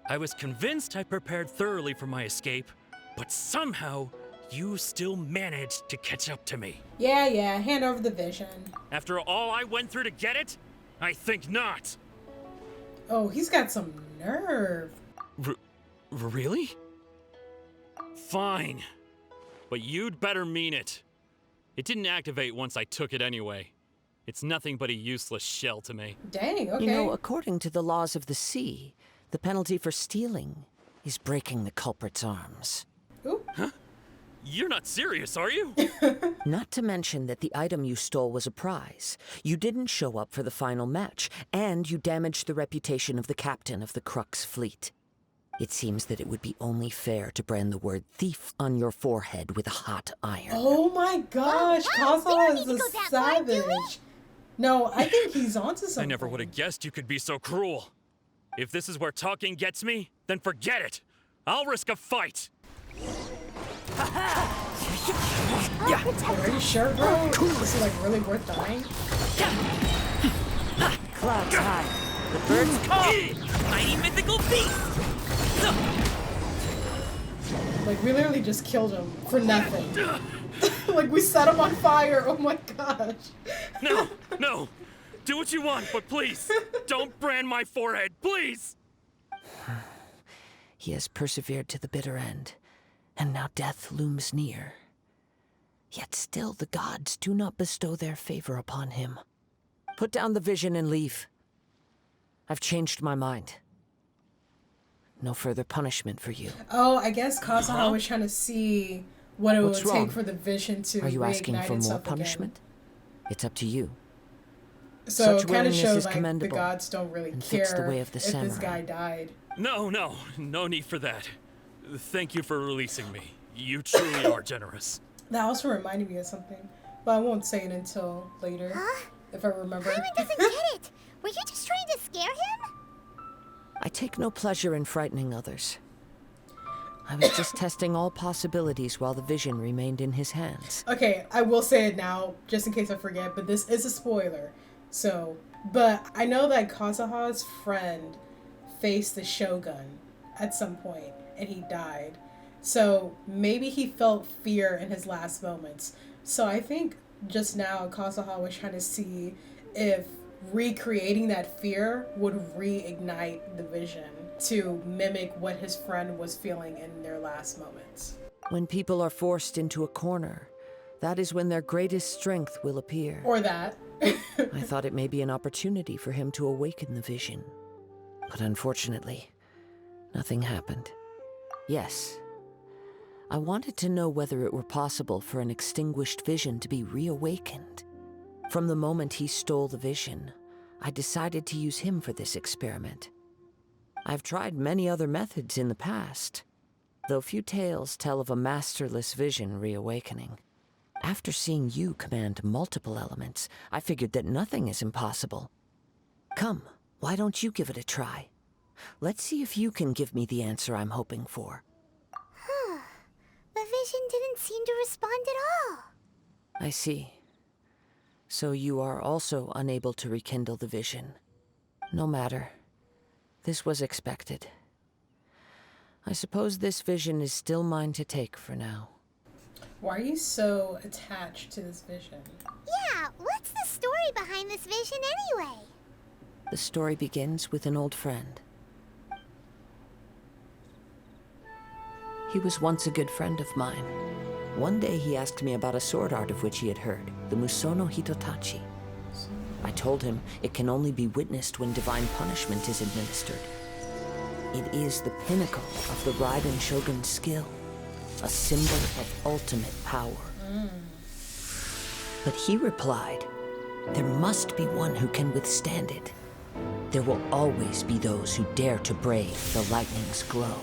I was convinced I prepared thoroughly for my escape, but somehow you still managed to catch up to me. Yeah, hand over the vision. After all I went through to get it? I think not. Oh, he's got some nerve. Really? Fine. But you'd better mean it. It didn't activate once I took it anyway. It's nothing but a useless shell to me. Dang, okay. You know, according to the laws of the sea, the penalty for stealing is breaking the culprit's arms. Ooh. Huh? You're not serious, are you? Not to mention that the item you stole was a prize. You didn't show up for the final match, and you damaged the reputation of the captain of the Crux fleet. It seems that it would be only fair to brand the word thief on your forehead with a hot iron. Oh my gosh, Whoa, we Kazuha don't is need a to go that far, do we? savage. No, I think he's onto something. I never would have guessed you could be so cruel. If this is where talking gets me, then forget it. I'll risk a fight. Are you sure, bro? This is like really worth dying? Clouds high. The birds come! Mighty mythical beast! Like, we literally just killed him for nothing. Like, we set him on fire. Oh my gosh. No. Do what you want, but please, don't brand my forehead, please! He has persevered to the bitter end, and now death looms near. Yet still the gods do not bestow their favor upon him. Put down the vision and leave. I've changed my mind. No further punishment for you. Oh, I guess Kazuha was trying to see what it What's would wrong? take for the vision to Are you asking reignite for more itself punishment? It's up to you. Again. So Such it kind of willingness shows is like the commendable gods don't really and care fits the way of the if this samurai. guy died. No need for that. Thank you for releasing me. You truly are generous. That also reminded me of something, but I won't say it until later, Huh? if I remember. Hyman doesn't get it. Were you just trying to scare him? I take no pleasure in frightening others. I was just testing all possibilities while the vision remained in his hands. Okay, I will say it now, just in case I forget, but this is a spoiler. So, but I know that Kazuha's friend faced the Shogun at some point, and he died. So maybe he felt fear in his last moments. So I think just now Kazuha was trying to see if recreating that fear would reignite the vision to mimic what his friend was feeling in their last moments. When people are forced into a corner, that is when their greatest strength will appear. Or that. I thought it may be an opportunity for him to awaken the vision. But unfortunately, nothing happened. Yes, I wanted to know whether it were possible for an extinguished vision to be reawakened. From the moment he stole the vision, I decided to use him for this experiment. I've tried many other methods in the past, though few tales tell of a masterless vision reawakening. After seeing you command multiple elements, I figured that nothing is impossible. Come, why don't you give it a try? Let's see if you can give me the answer I'm hoping for. The vision didn't seem to respond at all. I see. So you are also unable to rekindle the vision. No matter. This was expected. I suppose this vision is still mine to take for now. Why are you so attached to this vision? Yeah, what's the story behind this vision anyway? The story begins with an old friend. He was once a good friend of mine. One day he asked me about a sword art of which he had heard, the Musono Hitotachi. I told him it can only be witnessed when divine punishment is administered. It is the pinnacle of the Raiden Shogun's skill, a symbol of ultimate power. But he replied, there must be one who can withstand it. There will always be those who dare to brave the lightning's glow.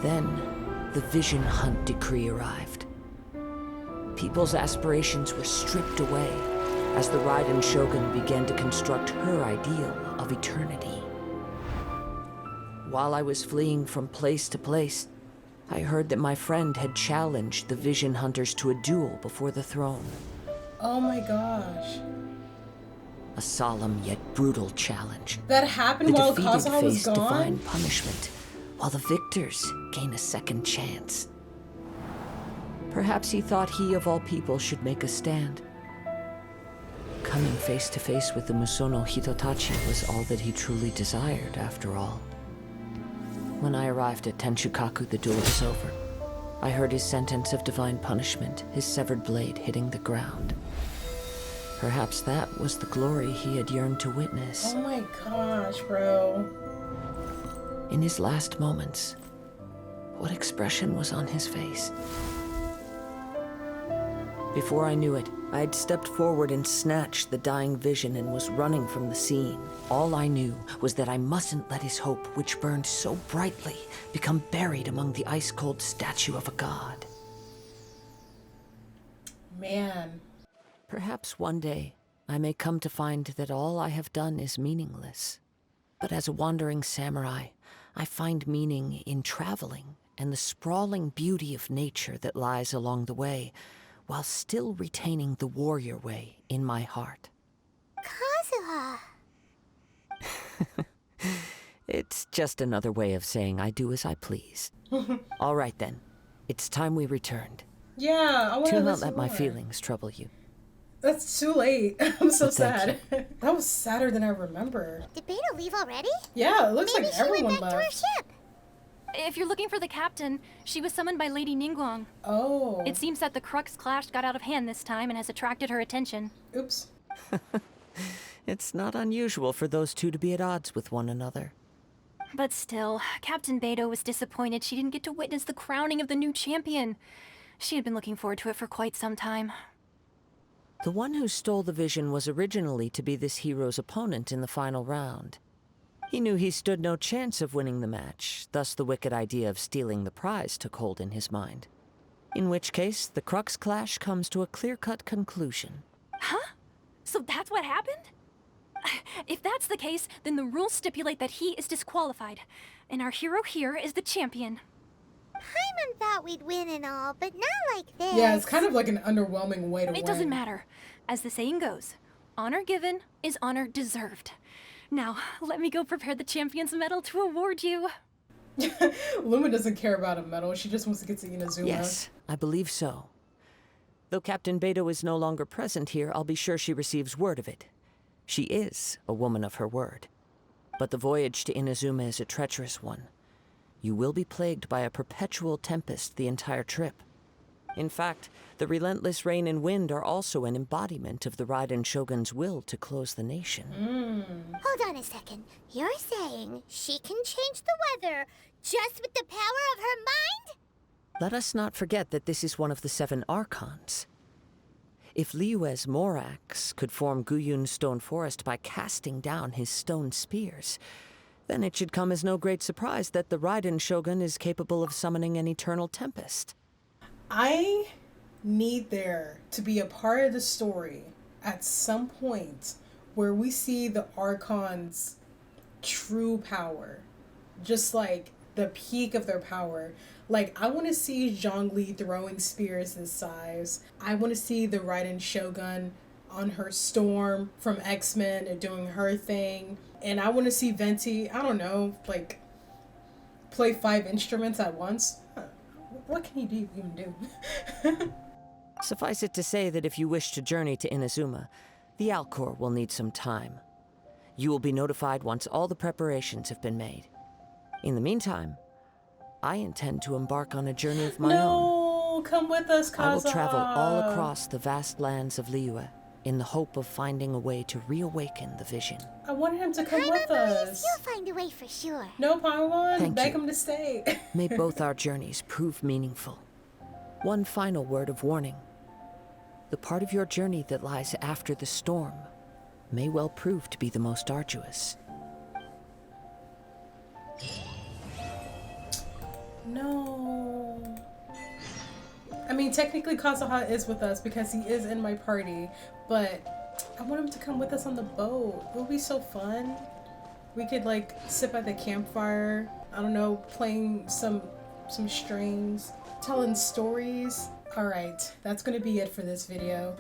Then, the Vision Hunt decree arrived. People's aspirations were stripped away as the Raiden Shogun began to construct her ideal of eternity. While I was fleeing from place to place, I heard that my friend had challenged the Vision Hunters to a duel before the throne. Oh my gosh. A solemn yet brutal challenge. That happened while The defeated Kazuha was face gone? divine punishment, while the victors gain a second chance. Perhaps he thought he of all people should make a stand. Coming face to face with the Musono Hitotachi was all that he truly desired, after all. When I arrived at Tenshukaku, the duel was over. I heard his sentence of divine punishment, his severed blade hitting the ground. Perhaps that was the glory he had yearned to witness. Oh my gosh, bro. In his last moments, what expression was on his face? Before I knew it, I had stepped forward and snatched the dying vision and was running from the scene. All I knew was that I mustn't let his hope, which burned so brightly, become buried among the ice-cold statue of a god. Man. Perhaps one day, I may come to find that all I have done is meaningless. But as a wandering samurai, I find meaning in traveling and the sprawling beauty of nature that lies along the way, while still retaining the warrior way in my heart. Kazuha. It's just another way of saying I do as I please. All right then, it's time we returned. Yeah, I want to Do not listen let my more. feelings trouble you. That's too late. I'm so But thank sad. That was sadder than I remember. Did Beta leave already? Yeah, it looks Maybe like she everyone went back to her left. ship. If you're looking for the captain, she was summoned by Lady Ningguang. Oh. It seems that the Crux clash got out of hand this time and has attracted her attention. Oops. It's not unusual for those two to be at odds with one another. But still, Captain Beto was disappointed she didn't get to witness the crowning of the new champion. She had been looking forward to it for quite some time. The one who stole the vision was originally to be this hero's opponent in the final round. He knew he stood no chance of winning the match, thus the wicked idea of stealing the prize took hold in his mind. In which case, the Crux clash comes to a clear-cut conclusion. Huh? So that's what happened? If that's the case, then the rules stipulate that he is disqualified, and our hero here is the champion. Paimon thought we'd win and all, but not like this. Yeah, it's kind of like an underwhelming way to win. It doesn't matter. As the saying goes, honor given is honor deserved. Now, let me go prepare the champion's medal to award you. Luma doesn't care about a medal. She just wants to get to Inazuma. Yes, I believe so. Though Captain Beto is no longer present here, I'll be sure she receives word of it. She is a woman of her word. But the voyage to Inazuma is a treacherous one. You will be plagued by a perpetual tempest the entire trip. In fact, the relentless rain and wind are also an embodiment of the Raiden Shogun's will to close the nation. Hold on a second. You're saying she can change the weather just with the power of her mind? Let us not forget that this is one of the 7 Archons. If Liyue's Morax could form Guyun's stone forest by casting down his stone spears, then it should come as no great surprise that the Raiden Shogun is capable of summoning an eternal tempest. I need there to be a part of the story at some point where we see the Archons' true power, just like the peak of their power. Like, I want to see Zhongli throwing spears this size. I want to see the Raiden Shogun on her Storm from X-Men and doing her thing. And I want to see Venti, I don't know, like, play 5 instruments at once. What can he even do? Suffice it to say that if you wish to journey to Inazuma, the Alcor will need some time. You will be notified once all the preparations have been made. In the meantime, I intend to embark on a journey of my own. No, come with us, Kazuha. I will travel all across the vast lands of Liyue in the hope of finding a way to reawaken the vision. I wanted him to come with us. You'll find a way for sure. No, Paimon, beg you. him to stay. May both our journeys prove meaningful. One final word of warning. The part of your journey that lies after the storm may well prove to be the most arduous. No. I mean, technically Kazuha is with us because he is in my party, but I want him to come with us on the boat. It would be so fun. We could like sit by the campfire, I don't know, playing some strings, telling stories. Alright, that's gonna be it for this video.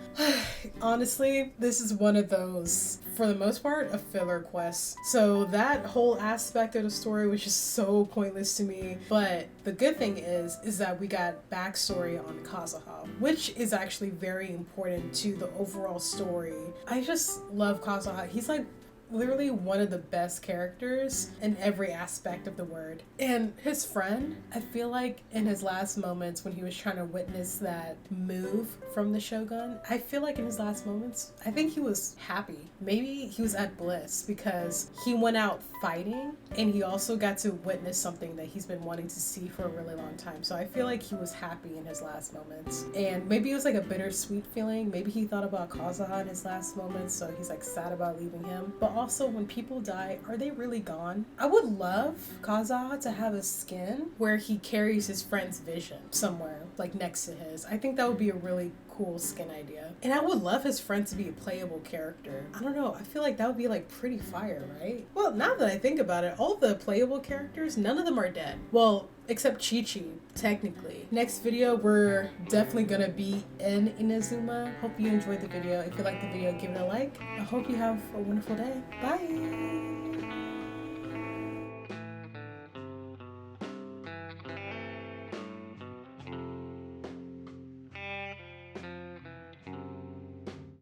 Honestly, this is one of those, for the most part, a filler quest. So that whole aspect of the story was just so pointless to me. But the good thing is that we got backstory on Kazuha, which is actually very important to the overall story. I just love Kazuha. He's like literally one of the best characters in every aspect of the word. And his friend, I feel like in his last moments when he was trying to witness that move from the Shogun, I feel like in his last moments, I think he was happy. Maybe he was at bliss because he went out fighting and he also got to witness something that he's been wanting to see for a really long time. So I feel like he was happy in his last moments. And maybe it was like a bittersweet feeling. Maybe he thought about Kazuha in his last moments, so he's like sad about leaving him. But also, when people die, are they really gone? I would love Kazuha to have a skin where he carries his friend's vision somewhere, like next to his. I think that would be a really cool skin idea. And I would love his friend to be a playable character. I don't know, I feel like that would be like pretty fire, right? Well, now that I think about it, all the playable characters, none of them are dead. Well, except Chi-Chi, technically. Next video, we're definitely gonna be in Inazuma. Hope you enjoyed the video. If you liked the video, give it a like. I hope you have a wonderful day. Bye!